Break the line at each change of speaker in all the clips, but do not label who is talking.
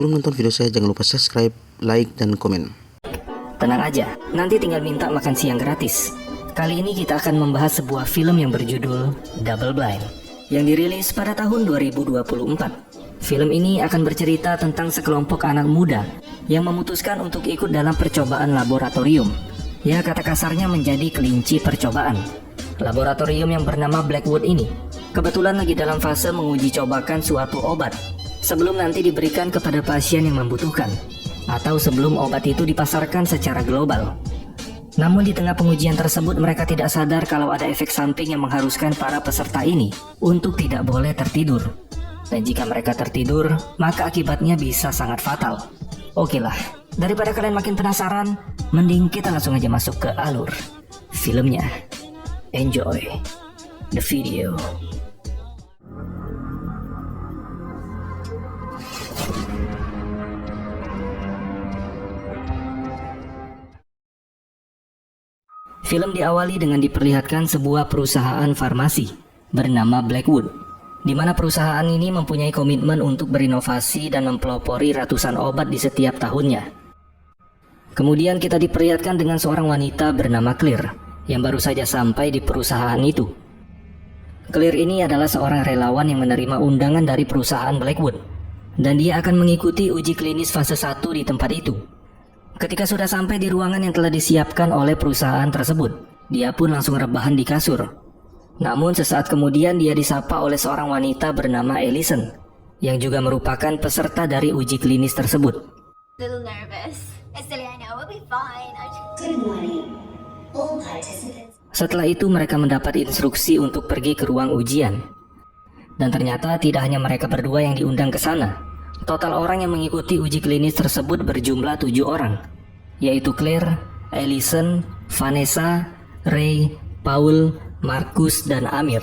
Sebelum nonton video saya, jangan lupa subscribe, like, dan komen.
Tenang aja, nanti tinggal minta makan siang gratis. Kali ini kita akan membahas sebuah film yang berjudul Double Blind yang dirilis pada tahun 2024. Film ini akan bercerita tentang sekelompok anak muda yang memutuskan untuk ikut dalam percobaan laboratorium. Ya, kata kasarnya menjadi kelinci percobaan. Laboratorium yang bernama Blackwood ini kebetulan lagi dalam fase menguji cobakan suatu obat sebelum nanti diberikan kepada pasien yang membutuhkan, atau sebelum obat itu dipasarkan secara global. Namun di tengah pengujian tersebut mereka tidak sadar kalau ada efek samping yang mengharuskan para peserta ini untuk tidak boleh tertidur. Dan jika mereka tertidur, maka akibatnya bisa sangat fatal. Oke lah, daripada kalian makin penasaran, mending kita langsung aja masuk ke alur filmnya. Enjoy the video. Film diawali dengan diperlihatkan sebuah perusahaan farmasi bernama Blackwood, di mana perusahaan ini mempunyai komitmen untuk berinovasi dan mempelopori ratusan obat di setiap tahunnya. Kemudian kita diperlihatkan dengan seorang wanita bernama Claire yang baru saja sampai di perusahaan itu. Claire ini adalah seorang relawan yang menerima undangan dari perusahaan Blackwood, dan dia akan mengikuti uji klinis fase 1 di tempat itu. Ketika sudah sampai di ruangan yang telah disiapkan oleh perusahaan tersebut, dia pun langsung rebahan di kasur. Namun sesaat kemudian dia disapa oleh seorang wanita bernama Allison, yang juga merupakan peserta dari uji klinis tersebut.
Little nervous. Silly, I know we'll be fine.
Good morning. All participants.
Setelah itu mereka mendapat instruksi untuk pergi ke ruang ujian. Dan ternyata tidak hanya mereka berdua yang diundang ke sana. Total orang yang mengikuti uji klinis tersebut berjumlah 7 orang, yaitu Claire, Allison, Vanessa, Ray, Paul, Marcus, dan Amir.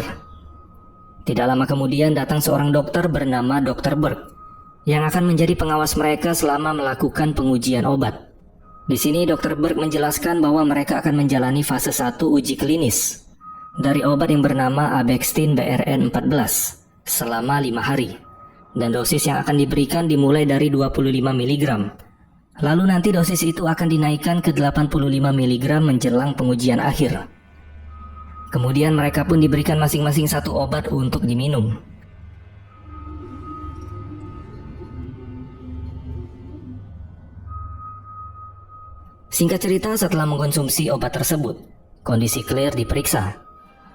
Tidak lama kemudian datang seorang dokter bernama Dr. Burke yang akan menjadi pengawas mereka selama melakukan pengujian obat. Di sini Dr. Burke menjelaskan bahwa mereka akan menjalani fase 1 uji klinis dari obat yang bernama Abextine BRN 14 selama 5 hari. Dan dosis yang akan diberikan dimulai dari 25 mg. Lalu nanti dosis itu akan dinaikkan ke 85 mg menjelang pengujian akhir. Kemudian mereka pun diberikan masing-masing satu obat untuk diminum. Singkat cerita, setelah mengkonsumsi obat tersebut, kondisi Claire diperiksa.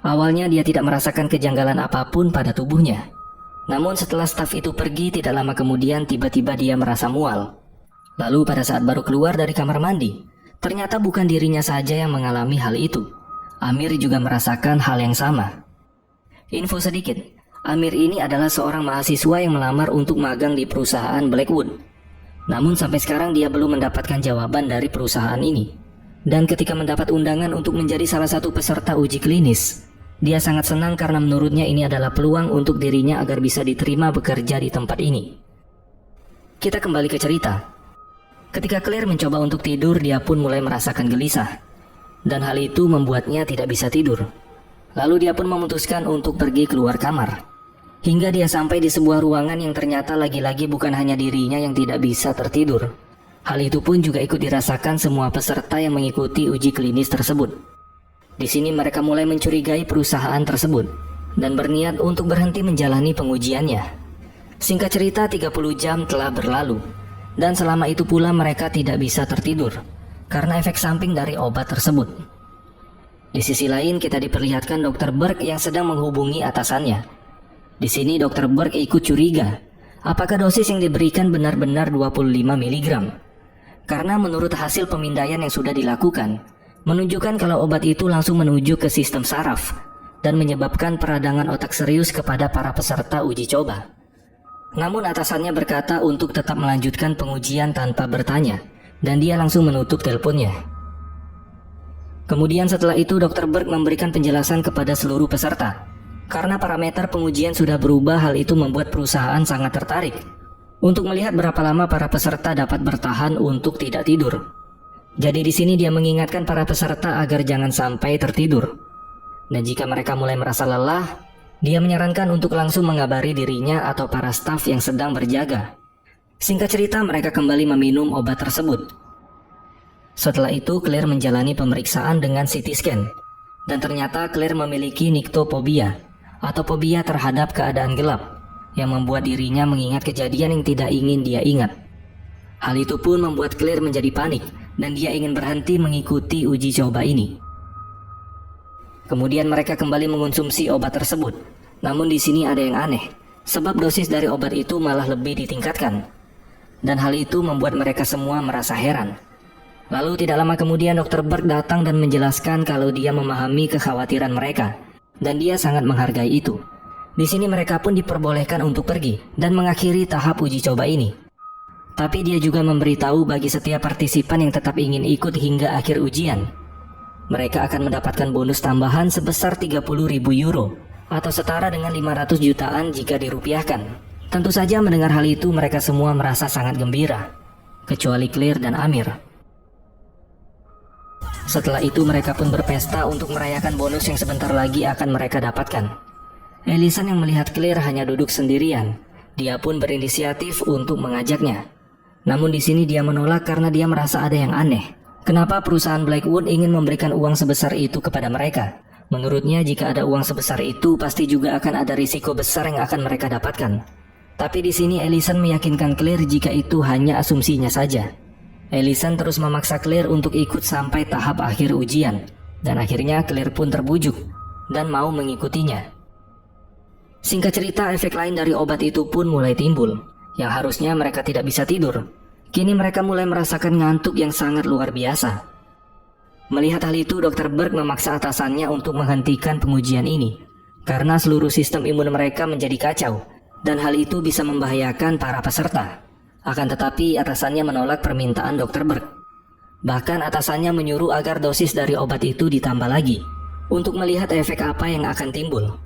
Awalnya dia tidak merasakan kejanggalan apapun pada tubuhnya. Namun setelah staf itu pergi, tidak lama kemudian tiba-tiba dia merasa mual. Lalu pada saat baru keluar dari kamar mandi, ternyata bukan dirinya saja yang mengalami hal itu. Amir juga merasakan hal yang sama. Info sedikit, Amir ini adalah seorang mahasiswa yang melamar untuk magang di perusahaan Blackwood. Namun sampai sekarang dia belum mendapatkan jawaban dari perusahaan ini. Dan ketika mendapat undangan untuk menjadi salah satu peserta uji klinis, dia sangat senang karena menurutnya ini adalah peluang untuk dirinya agar bisa diterima bekerja di tempat ini. Kita kembali ke cerita. Ketika Claire mencoba untuk tidur, dia pun mulai merasakan gelisah. Dan hal itu membuatnya tidak bisa tidur. Lalu dia pun memutuskan untuk pergi keluar kamar. Hingga dia sampai di sebuah ruangan yang ternyata lagi-lagi bukan hanya dirinya yang tidak bisa tertidur. Hal itu pun juga ikut dirasakan semua peserta yang mengikuti uji klinis tersebut. Di sini mereka mulai mencurigai perusahaan tersebut dan berniat untuk berhenti menjalani pengujiannya. Singkat cerita, 30 jam telah berlalu dan selama itu pula mereka tidak bisa tertidur karena efek samping dari obat tersebut. Di sisi lain kita diperlihatkan Dr. Burke yang sedang menghubungi atasannya. Di sini Dr. Burke ikut curiga apakah dosis yang diberikan benar-benar 25 mg. Karena menurut hasil pemindaian yang sudah dilakukan, menunjukkan kalau obat itu langsung menuju ke sistem saraf dan menyebabkan peradangan otak serius kepada para peserta uji coba. Namun atasannya berkata untuk tetap melanjutkan pengujian tanpa bertanya, dan dia langsung menutup teleponnya. Kemudian setelah itu Dr. Burke memberikan penjelasan kepada seluruh peserta. Karena parameter pengujian sudah berubah, hal itu membuat perusahaan sangat tertarik untuk melihat berapa lama para peserta dapat bertahan untuk tidak tidur. Jadi di sini dia mengingatkan para peserta agar jangan sampai tertidur. Dan jika mereka mulai merasa lelah, Dia menyarankan untuk langsung mengabari dirinya atau para staf yang sedang berjaga. Singkat cerita, mereka kembali meminum obat tersebut. Setelah itu, Claire menjalani pemeriksaan dengan CT scan. Dan ternyata Claire memiliki nyctophobia, atau fobia terhadap keadaan gelap, yang membuat dirinya mengingat kejadian yang tidak ingin dia ingat. Hal itu pun membuat Claire menjadi panik, dan dia ingin berhenti mengikuti uji coba ini. Kemudian mereka kembali mengonsumsi obat tersebut. Namun di sini ada yang aneh, sebab dosis dari obat itu malah lebih ditingkatkan. Dan hal itu membuat mereka semua merasa heran. Lalu tidak lama kemudian Dr. Berg datang dan menjelaskan kalau dia memahami kekhawatiran mereka, dan dia sangat menghargai itu. Di sini mereka pun diperbolehkan untuk pergi dan mengakhiri tahap uji coba ini. Tapi dia juga memberitahu bagi setiap partisipan yang tetap ingin ikut hingga akhir ujian, mereka akan mendapatkan bonus tambahan sebesar 30.000 euro atau setara dengan 500 jutaan jika dirupiahkan. Tentu saja mendengar hal itu mereka semua merasa sangat gembira, kecuali Claire dan Amir. Setelah itu mereka pun berpesta untuk merayakan bonus yang sebentar lagi akan mereka dapatkan. Ellison yang melihat Claire hanya duduk sendirian, dia pun berinisiatif untuk mengajaknya. Namun di sini dia menolak karena dia merasa ada yang aneh. Kenapa perusahaan Blackwood ingin memberikan uang sebesar itu kepada mereka? Menurutnya jika ada uang sebesar itu pasti juga akan ada risiko besar yang akan mereka dapatkan. Tapi di sini Ellison meyakinkan Claire jika itu hanya asumsinya saja. Ellison terus memaksa Claire untuk ikut sampai tahap akhir ujian, dan akhirnya Claire pun terbujuk dan mau mengikutinya. Singkat cerita, efek lain dari obat itu pun mulai timbul, yang harusnya mereka tidak bisa tidur. Kini mereka mulai merasakan ngantuk yang sangat luar biasa. Melihat hal itu, Dr. Berg memaksa atasannya untuk menghentikan pengujian ini, karena seluruh sistem imun mereka menjadi kacau, dan hal itu bisa membahayakan para peserta. Akan tetapi atasannya menolak permintaan Dr. Berg. Bahkan atasannya menyuruh agar dosis dari obat itu ditambah lagi, untuk melihat efek apa yang akan timbul.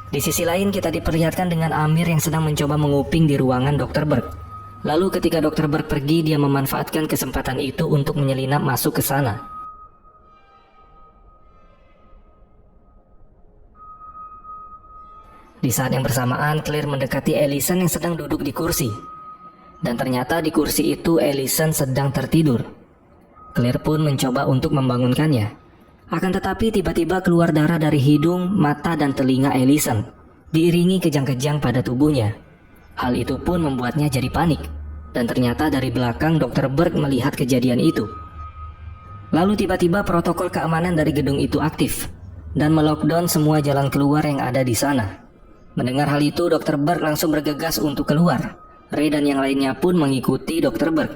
Di sisi lain kita diperlihatkan dengan Amir yang sedang mencoba menguping di ruangan Dr. Berg. Lalu ketika Dr. Berg pergi, dia memanfaatkan kesempatan itu untuk menyelinap masuk ke sana. Di saat yang bersamaan, Claire mendekati Ellison yang sedang duduk di kursi. Dan ternyata di kursi itu Ellison sedang tertidur. Claire pun mencoba untuk membangunkannya. Akan tetapi tiba-tiba keluar darah dari hidung, mata, dan telinga Ellison, diiringi kejang-kejang pada tubuhnya. Hal itu pun membuatnya jadi panik. Dan ternyata dari belakang Dr. Berg melihat kejadian itu. Lalu tiba-tiba protokol keamanan dari gedung itu aktif dan melockdown semua jalan keluar yang ada di sana. Mendengar hal itu, Dr. Berg langsung bergegas untuk keluar. Ray dan yang lainnya pun mengikuti Dr. Berg.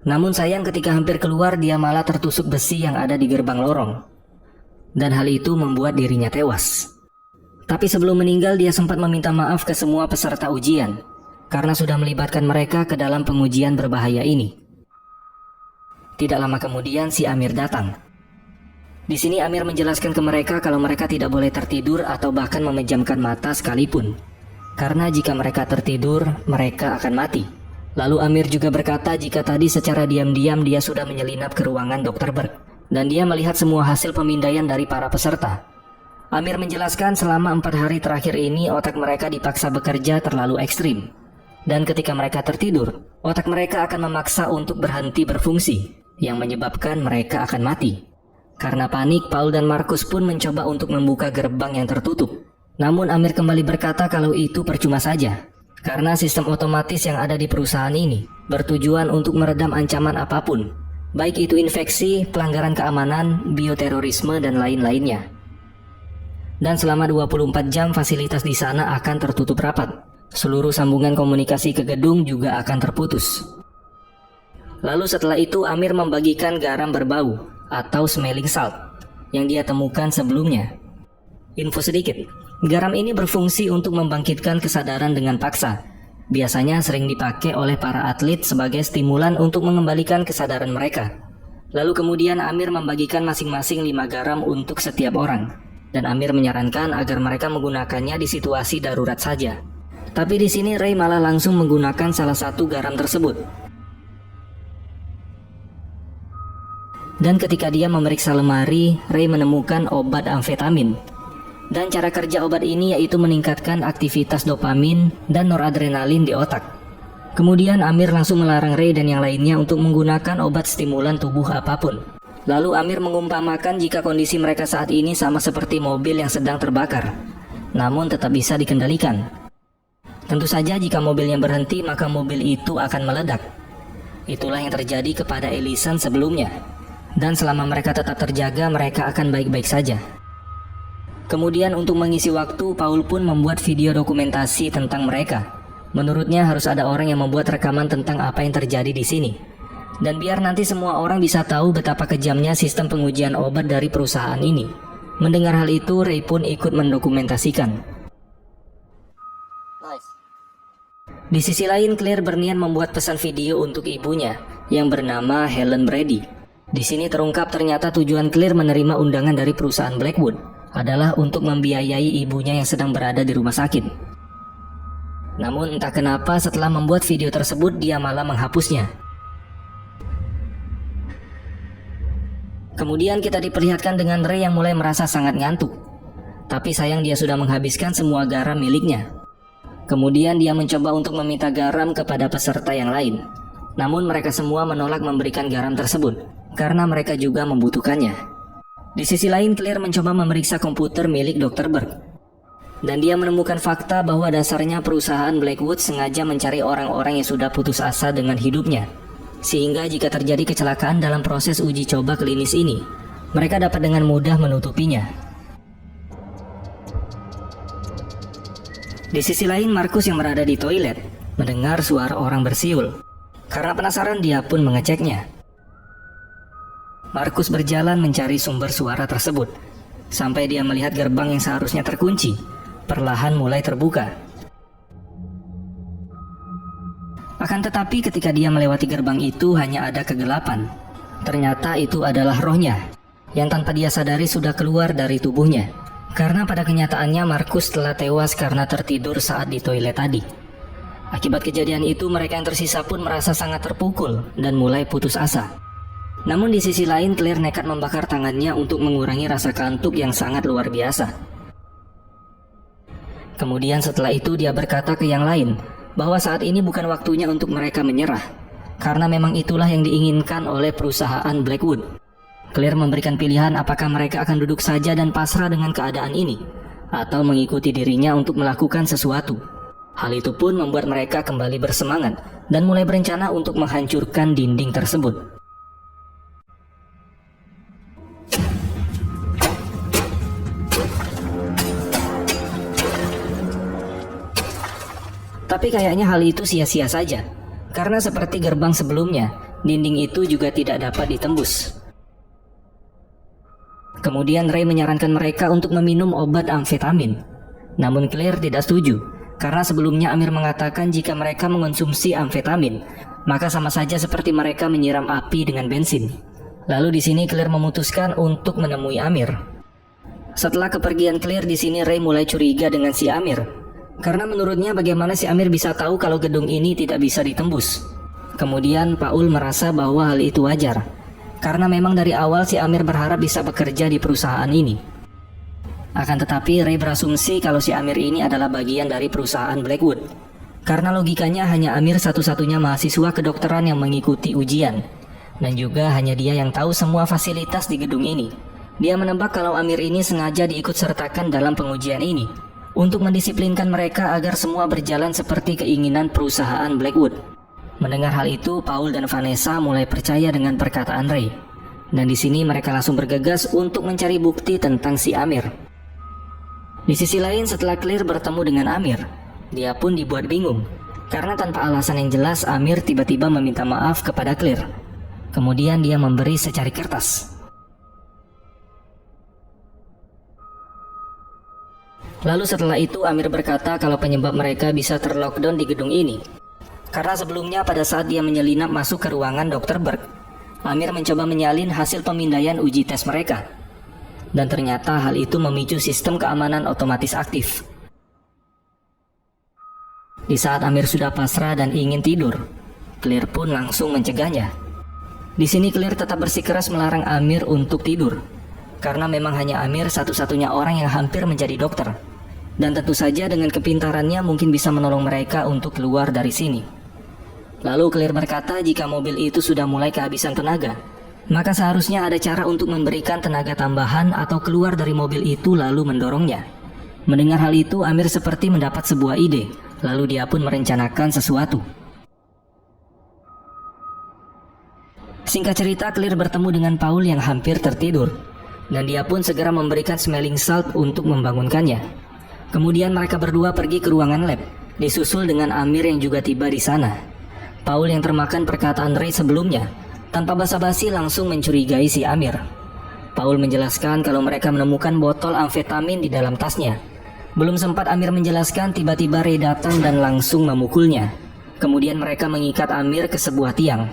Namun sayang ketika hampir keluar, dia malah tertusuk besi yang ada di gerbang lorong. Dan hal itu membuat dirinya tewas. Tapi sebelum meninggal, dia sempat meminta maaf ke semua peserta ujian, karena sudah melibatkan mereka ke dalam pengujian berbahaya ini. Tidak lama kemudian si Amir datang. Di sini Amir menjelaskan ke mereka kalau mereka tidak boleh tertidur atau bahkan memejamkan mata sekalipun. Karena jika mereka tertidur, mereka akan mati. Lalu Amir juga berkata jika tadi secara diam-diam dia sudah menyelinap ke ruangan Dr. Berg, dan dia melihat semua hasil pemindaian dari para peserta. Amir menjelaskan selama 4 hari terakhir ini otak mereka dipaksa bekerja terlalu ekstrim. Dan ketika mereka tertidur, otak mereka akan memaksa untuk berhenti berfungsi, yang menyebabkan mereka akan mati. Karena panik, Paul dan Markus pun mencoba untuk membuka gerbang yang tertutup. Namun Amir kembali berkata kalau itu percuma saja, karena sistem otomatis yang ada di perusahaan ini bertujuan untuk meredam ancaman apapun, baik itu infeksi, pelanggaran keamanan, bioterorisme, dan lain-lainnya. Dan selama 24 jam fasilitas di sana akan tertutup rapat. Seluruh sambungan komunikasi ke gedung juga akan terputus. Lalu setelah itu Amir membagikan garam berbau atau smelling salt yang dia temukan sebelumnya. Info sedikit, garam ini berfungsi untuk membangkitkan kesadaran dengan paksa. Biasanya sering dipakai oleh para atlet sebagai stimulan untuk mengembalikan kesadaran mereka. Lalu kemudian Amir membagikan masing-masing 5 garam untuk setiap orang. Dan Amir menyarankan agar mereka menggunakannya di situasi darurat saja. Tapi di sini Ray malah langsung menggunakan salah satu garam tersebut. Dan ketika dia memeriksa lemari, Ray menemukan obat amfetamin. Dan cara kerja obat ini yaitu meningkatkan aktivitas dopamin dan noradrenalin di otak. Kemudian Amir langsung melarang Ray dan yang lainnya untuk menggunakan obat stimulan tubuh apapun. Lalu Amir mengumpamakan jika kondisi mereka saat ini sama seperti mobil yang sedang terbakar, namun tetap bisa dikendalikan. Tentu saja jika mobilnya berhenti maka mobil itu akan meledak. Itulah yang terjadi kepada Ellison sebelumnya. Dan selama mereka tetap terjaga, mereka akan baik-baik saja. Kemudian untuk mengisi waktu, Paul pun membuat video dokumentasi tentang mereka. Menurutnya harus ada orang yang membuat rekaman tentang apa yang terjadi di sini. Dan biar nanti semua orang bisa tahu betapa kejamnya sistem pengujian obat dari perusahaan ini. Mendengar hal itu, Ray pun ikut mendokumentasikan. Di sisi lain, Claire berniat membuat pesan video untuk ibunya yang bernama Helen Brady. Di sini terungkap ternyata tujuan Claire menerima undangan dari perusahaan Blackwood adalah untuk membiayai ibunya yang sedang berada di rumah sakit. Namun entah kenapa setelah membuat video tersebut dia malah menghapusnya. Kemudian kita diperlihatkan dengan Ray yang mulai merasa sangat ngantuk. Tapi sayang dia sudah menghabiskan semua garam miliknya. Kemudian dia mencoba untuk meminta garam kepada peserta yang lain. Namun mereka semua menolak memberikan garam tersebut karena mereka juga membutuhkannya. Di sisi lain, Claire mencoba memeriksa komputer milik Dr. Burke. Dan dia menemukan fakta bahwa dasarnya perusahaan Blackwood sengaja mencari orang-orang yang sudah putus asa dengan hidupnya. Sehingga jika terjadi kecelakaan dalam proses uji coba klinis ini, mereka dapat dengan mudah menutupinya. Di sisi lain, Markus yang berada di toilet mendengar suara orang bersiul. Karena penasaran, dia pun mengeceknya. Markus berjalan mencari sumber suara tersebut, sampai dia melihat gerbang yang seharusnya terkunci, perlahan mulai terbuka. Akan tetapi ketika dia melewati gerbang itu hanya ada kegelapan. Ternyata itu adalah rohnya, yang tanpa dia sadari sudah keluar dari tubuhnya. Karena pada kenyataannya Markus telah tewas karena tertidur saat di toilet tadi. Akibat kejadian itu mereka yang tersisa pun merasa sangat terpukul dan mulai putus asa. Namun di sisi lain, Claire nekat membakar tangannya untuk mengurangi rasa kantuk yang sangat luar biasa. Kemudian setelah itu dia berkata ke yang lain bahwa saat ini bukan waktunya untuk mereka menyerah, karena memang itulah yang diinginkan oleh perusahaan Blackwood. Claire memberikan pilihan apakah mereka akan duduk saja dan pasrah dengan keadaan ini, atau mengikuti dirinya untuk melakukan sesuatu. Hal itu pun membuat mereka kembali bersemangat dan mulai berencana untuk menghancurkan dinding tersebut. Tapi kayaknya hal itu sia-sia saja, karena seperti gerbang sebelumnya, dinding itu juga tidak dapat ditembus. Kemudian Ray menyarankan mereka untuk meminum obat amfetamin. Namun Claire tidak setuju, karena sebelumnya Amir mengatakan jika mereka mengonsumsi amfetamin, maka sama saja seperti mereka menyiram api dengan bensin. Lalu di sini Claire memutuskan untuk menemui Amir. Setelah kepergian Claire di sini, Ray mulai curiga dengan si Amir. Karena menurutnya bagaimana si Amir bisa tahu kalau gedung ini tidak bisa ditembus. Kemudian Paul merasa bahwa hal itu wajar, karena memang dari awal si Amir berharap bisa bekerja di perusahaan ini. Akan tetapi Ray berasumsi kalau si Amir ini adalah bagian dari perusahaan Blackwood. Karena logikanya hanya Amir satu-satunya mahasiswa kedokteran yang mengikuti ujian. Dan juga hanya dia yang tahu semua fasilitas di gedung ini. Dia menebak kalau Amir ini sengaja diikut sertakan dalam pengujian ini untuk mendisiplinkan mereka agar semua berjalan seperti keinginan perusahaan Blackwood. Mendengar hal itu, Paul dan Vanessa mulai percaya dengan perkataan Ray. Dan di sini mereka langsung bergegas untuk mencari bukti tentang si Amir. Di sisi lain, setelah Claire bertemu dengan Amir, dia pun dibuat bingung. Karena tanpa alasan yang jelas, Amir tiba-tiba meminta maaf kepada Claire. Kemudian dia memberi secari kertas. Lalu setelah itu Amir berkata kalau penyebab mereka bisa terlockdown di gedung ini karena sebelumnya pada saat dia menyelinap masuk ke ruangan Dr. Burke, Amir mencoba menyalin hasil pemindaian uji tes mereka. Dan ternyata hal itu memicu sistem keamanan otomatis aktif. Di saat Amir sudah pasrah dan ingin tidur, Claire pun langsung mencegahnya. Di sini Claire tetap bersikeras melarang Amir untuk tidur. karena memang hanya Amir satu-satunya orang yang hampir menjadi dokter. Dan tentu saja dengan kepintarannya mungkin bisa menolong mereka untuk keluar dari sini. Lalu Claire berkata jika mobil itu sudah mulai kehabisan tenaga, maka seharusnya ada cara untuk memberikan tenaga tambahan atau keluar dari mobil itu lalu mendorongnya. Mendengar hal itu, Amir seperti mendapat sebuah ide, lalu dia pun merencanakan sesuatu. Singkat cerita, Claire bertemu dengan Paul yang hampir tertidur, dan dia pun segera memberikan smelling salt untuk membangunkannya. Kemudian mereka berdua pergi ke ruangan lab, disusul dengan Amir yang juga tiba di sana. Paul yang termakan perkataan Ray sebelumnya, tanpa basa-basi langsung mencurigai si Amir. Paul menjelaskan kalau mereka menemukan botol amfetamin di dalam tasnya. Belum sempat Amir menjelaskan, tiba-tiba Ray datang dan langsung memukulnya. Kemudian mereka mengikat Amir ke sebuah tiang.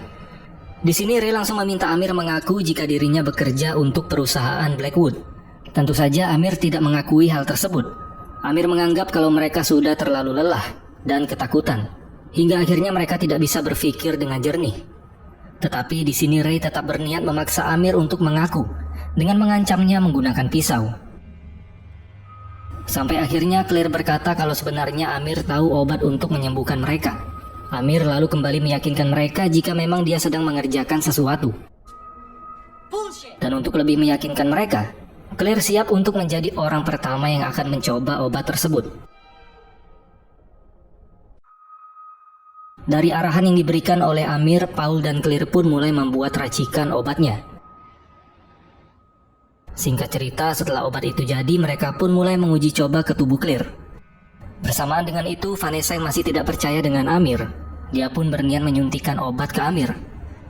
Di sini Ray langsung meminta Amir mengaku jika dirinya bekerja untuk perusahaan Blackwood. Tentu saja Amir tidak mengakui hal tersebut. Amir menganggap kalau mereka sudah terlalu lelah dan ketakutan, hingga akhirnya mereka tidak bisa berpikir dengan jernih. Tetapi di sini Ray tetap berniat memaksa Amir untuk mengaku dengan mengancamnya menggunakan pisau. Sampai akhirnya Claire berkata kalau sebenarnya Amir tahu obat untuk menyembuhkan mereka. Amir lalu kembali meyakinkan mereka jika memang dia sedang mengerjakan sesuatu. Dan untuk lebih meyakinkan mereka, Claire siap untuk menjadi orang pertama yang akan mencoba obat tersebut. Dari arahan yang diberikan oleh Amir, Paul dan Claire pun mulai membuat racikan obatnya. Singkat cerita, setelah obat itu jadi, mereka pun mulai menguji coba ke tubuh Claire. Bersamaan dengan itu, Vanessa yang masih tidak percaya dengan Amir, dia pun berniat menyuntikkan obat ke Amir.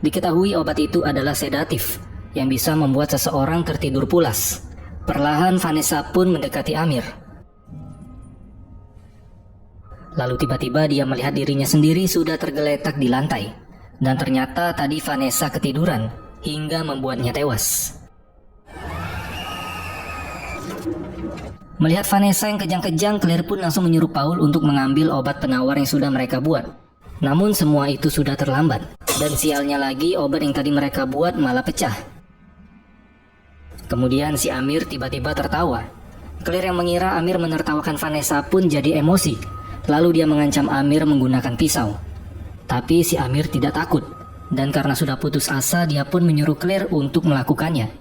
Diketahui obat itu adalah sedatif, yang bisa membuat seseorang tertidur pulas. Perlahan Vanessa pun mendekati Amir. Lalu tiba-tiba dia melihat dirinya sendiri sudah tergeletak di lantai. Dan ternyata tadi Vanessa ketiduran hingga membuatnya tewas. Melihat Vanessa yang kejang-kejang, Claire pun langsung menyuruh Paul untuk mengambil obat penawar yang sudah mereka buat. Namun semua itu sudah terlambat. Dan sialnya lagi, obat yang tadi mereka buat malah pecah. Kemudian si Amir tiba-tiba tertawa. Claire yang mengira Amir menertawakan Vanessa pun jadi emosi. Lalu dia mengancam Amir menggunakan pisau. Tapi si Amir tidak takut. Dan karena sudah putus asa, dia pun menyuruh Claire untuk melakukannya.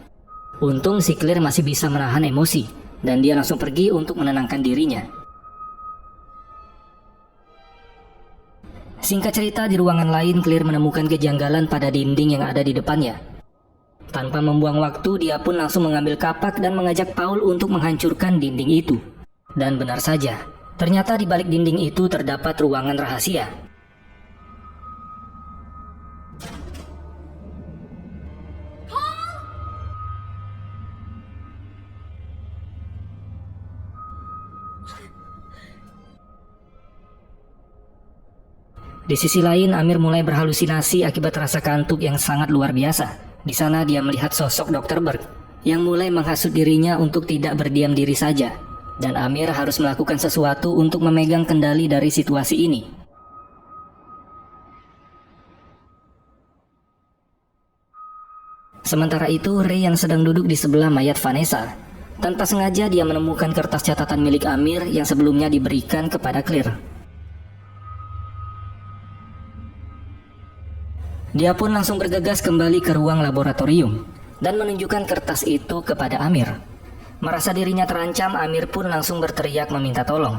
Untung si Claire masih bisa menahan emosi, dan dia langsung pergi untuk menenangkan dirinya. Singkat cerita, di ruangan lain Claire menemukan kejanggalan pada dinding yang ada di depannya. Tanpa membuang waktu, dia pun langsung mengambil kapak dan mengajak Paul untuk menghancurkan dinding itu. Dan benar saja, ternyata di balik dinding itu terdapat ruangan rahasia. Di sisi lain, Amir mulai berhalusinasi akibat rasa kantuk yang sangat luar biasa. Di sana dia melihat sosok Dr. Berg yang mulai menghasut dirinya untuk tidak berdiam diri saja. Dan Amir harus melakukan sesuatu untuk memegang kendali dari situasi ini. Sementara itu, Ray yang sedang duduk di sebelah mayat Vanessa. Tanpa sengaja dia menemukan kertas catatan milik Amir yang sebelumnya diberikan kepada Claire. Dia pun langsung bergegas kembali ke ruang laboratorium dan menunjukkan kertas itu kepada Amir. Merasa dirinya terancam, Amir pun langsung berteriak meminta tolong.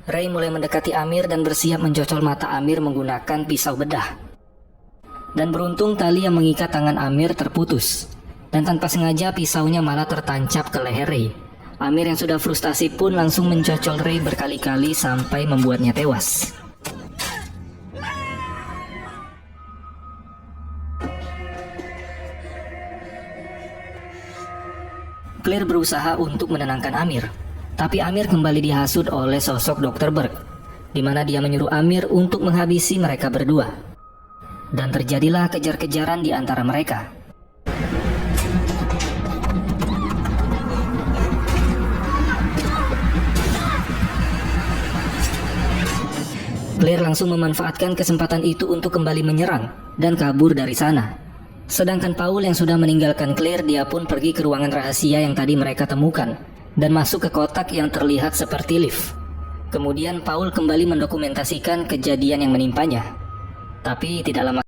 Ray mulai mendekati Amir dan bersiap mencocol mata Amir menggunakan pisau bedah. Dan beruntung tali yang mengikat tangan Amir terputus. Dan tanpa sengaja pisaunya malah tertancap ke leher Ray. Amir yang sudah frustasi pun langsung mencocol Ray berkali-kali sampai membuatnya tewas. Claire berusaha untuk menenangkan Amir, tapi Amir kembali dihasut oleh sosok Dr. Berg, di mana dia menyuruh Amir untuk menghabisi mereka berdua. Dan terjadilah kejar-kejaran di antara mereka. Claire langsung memanfaatkan kesempatan itu untuk kembali menyerang dan kabur dari sana. Sedangkan Paul yang sudah meninggalkan Claire, dia pun pergi ke ruangan rahasia yang tadi mereka temukan dan masuk ke kotak yang terlihat seperti lift. Kemudian Paul kembali mendokumentasikan kejadian yang menimpanya. Tapi tidak lama